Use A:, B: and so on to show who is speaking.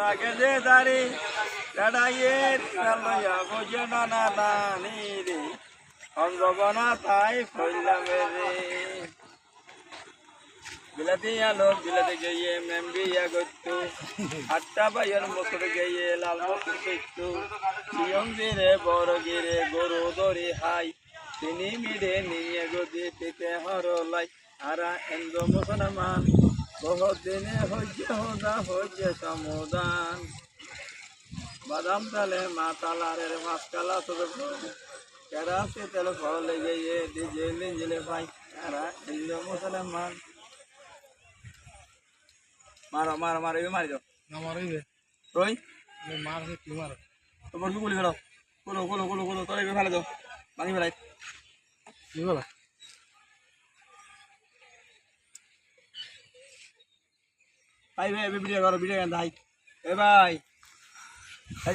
A: তাকে যে দাঁড়ি লড়াইয়ের লইয়া বোঝে না দানি রে অঙ্গবনা তাই ফইলাম রে বিলাতি আলো বিলাতে গিয়ে মেম্বিয়া গত্তু আটটা বাইয়ের মতর গিয়ে লাল মতর গত্তু সিয়ং গিরে বড় গিরে গরু দরি হাই তিনি মিরে নিয়ে গদি পেতে হরলাই আরা এন্দ্র মুসলমান বহুত দিনে হজ্জে হোদা হজ্জে সমুদান বাদাম তালে মা তালারের মাছ কালা তোর কেরাসি তেল ফলে গিয়ে ডিজে লিঞ্জিলে ভাই আরা এন্দ্র মুসলমান মারো মারো মারো এ মারি দাও
B: না মারইবে
A: রই
B: মারছে কি মার
A: তোমার কি গুলি ফেলো গুলো গুলো গুলো গুলো তোরা এগুলো ফেলে দাও ভাঙি ফেলাই
B: কি বলা
A: ভাই ভাই ভিডিও করো ভিডিও গান ভাই এ ভাই